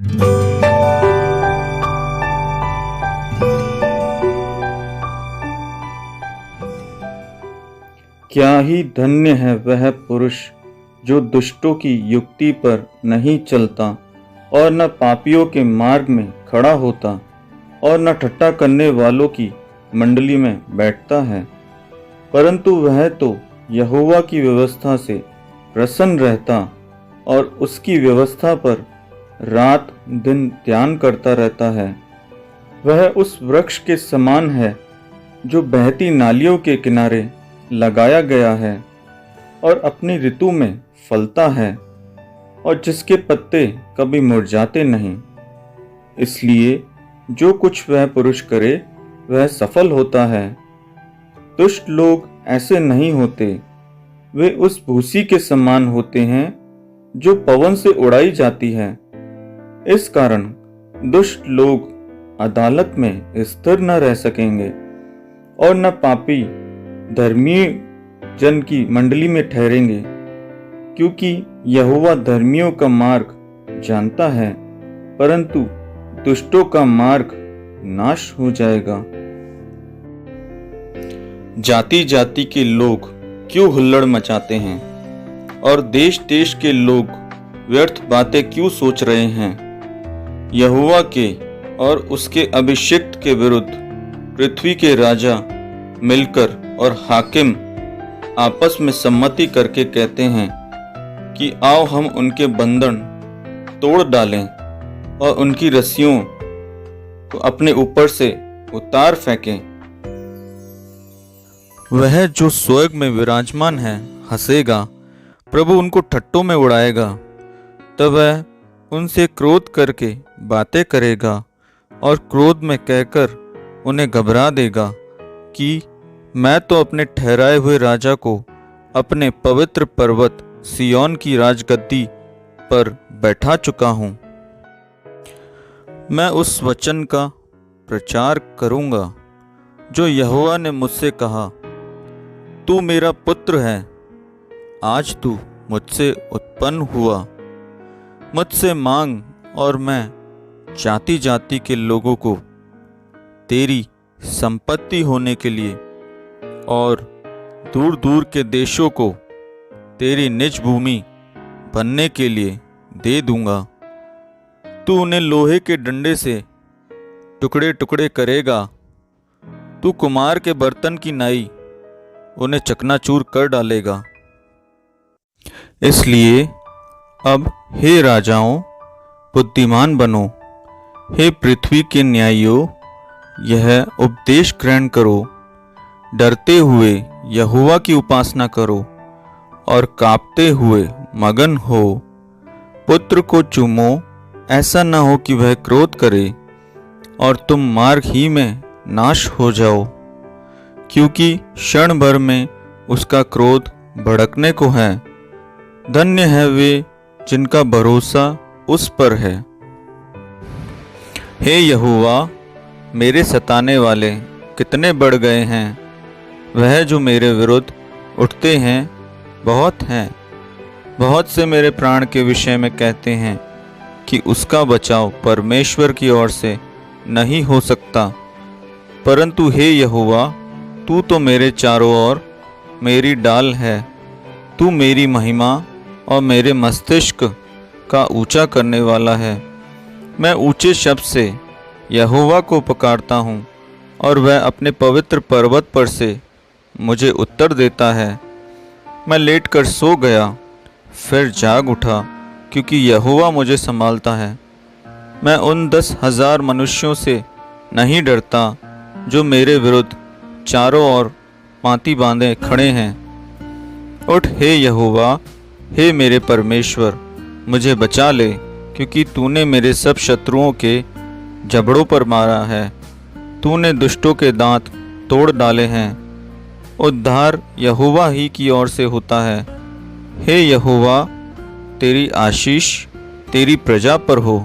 क्या ही धन्य है वह पुरुष जो दुष्टों की युक्ति पर नहीं चलता और न पापियों के मार्ग में खड़ा होता और न ठट्ठा करने वालों की मंडली में बैठता है, परंतु वह तो यहोवा की व्यवस्था से प्रसन्न रहता और उसकी व्यवस्था पर रात दिन ध्यान करता रहता है। वह उस वृक्ष के समान है जो बहती नालियों के किनारे लगाया गया है और अपनी ऋतु में फलता है और जिसके पत्ते कभी मुरझाते नहीं। इसलिए जो कुछ वह पुरुष करे वह सफल होता है। दुष्ट लोग ऐसे नहीं होते, वे उस भूसी के समान होते हैं जो पवन से उड़ाई जाती है। इस कारण दुष्ट लोग अदालत में स्थिर न रह सकेंगे और न पापी धर्मी जन की मंडली में ठहरेंगे, क्योंकि यहोवा धर्मियों का मार्ग जानता है, परंतु दुष्टों का मार्ग नाश हो जाएगा। जाति जाति के लोग क्यों हुल्लड़ मचाते हैं और देश देश के लोग व्यर्थ बातें क्यों सोच रहे हैं। यहोवा के और उसके अभिषिक्त के विरुद्ध पृथ्वी के राजा मिलकर और हाकिम आपस में सम्मति करके कहते हैं कि आओ हम उनके बंधन तोड़ डालें और उनकी रस्सियों को अपने ऊपर से उतार फेंकें। वह जो स्वर्ग में विराजमान है हंसेगा, प्रभु उनको ठट्टों में उड़ाएगा। तब वह उनसे क्रोध करके बातें करेगा और क्रोध में कहकर उन्हें घबरा देगा कि मैं तो अपने ठहराए हुए राजा को अपने पवित्र पर्वत सिय्योन की राजगद्दी पर बैठा चुका हूं। मैं उस वचन का प्रचार करूंगा जो यहोवा ने मुझसे कहा, तू मेरा पुत्र है, आज तू मुझसे उत्पन्न हुआ। मुझसे मांग और मैं जाति जाति के लोगों को तेरी संपत्ति होने के लिए और दूर दूर के देशों को तेरी निज भूमि बनने के लिए दे दूंगा। तू उन्हें लोहे के डंडे से टुकड़े टुकड़े करेगा। तू कुम्हार के बर्तन की नाई उन्हें चकनाचूर कर डालेगा। इसलिए अब हे राजाओं, बुद्धिमान बनो, हे पृथ्वी के न्यायियों, यह उपदेश ग्रहण करो। डरते हुए यहोवा की उपासना करो और कांपते हुए मगन हो। पुत्र को चूमो, ऐसा न हो कि वह क्रोध करे और तुम मार्ग ही में नाश हो जाओ, क्योंकि क्षण भर में उसका क्रोध भड़कने को है। धन्य है वे जिनका भरोसा उस पर है। हे यहोवा, मेरे सताने वाले कितने बढ़ गए हैं। वह जो मेरे विरुद्ध उठते हैं बहुत हैं। बहुत से मेरे प्राण के विषय में कहते हैं कि उसका बचाव परमेश्वर की ओर से नहीं हो सकता। परंतु हे यहोवा, तू तो मेरे चारों ओर मेरी डाल है। तू मेरी महिमा और मेरे मस्तिष्क का ऊंचा करने वाला है। मैं ऊंचे शब्द से यहोवा को पुकारता हूँ और वह अपने पवित्र पर्वत पर से मुझे उत्तर देता है। मैं लेटकर सो गया, फिर जाग उठा, क्योंकि यहोवा मुझे संभालता है। मैं उन 10,000 मनुष्यों से नहीं डरता जो मेरे विरुद्ध चारों ओर पांति बांधे खड़े हैं। उठ हे यहोवा, हे मेरे परमेश्वर, मुझे बचा ले, क्योंकि तूने मेरे सब शत्रुओं के जबड़ों पर मारा है। तूने दुष्टों के दांत तोड़ डाले हैं। उद्धार यहोवा ही की ओर से होता है। हे यहोवा, तेरी आशीष तेरी प्रजा पर हो।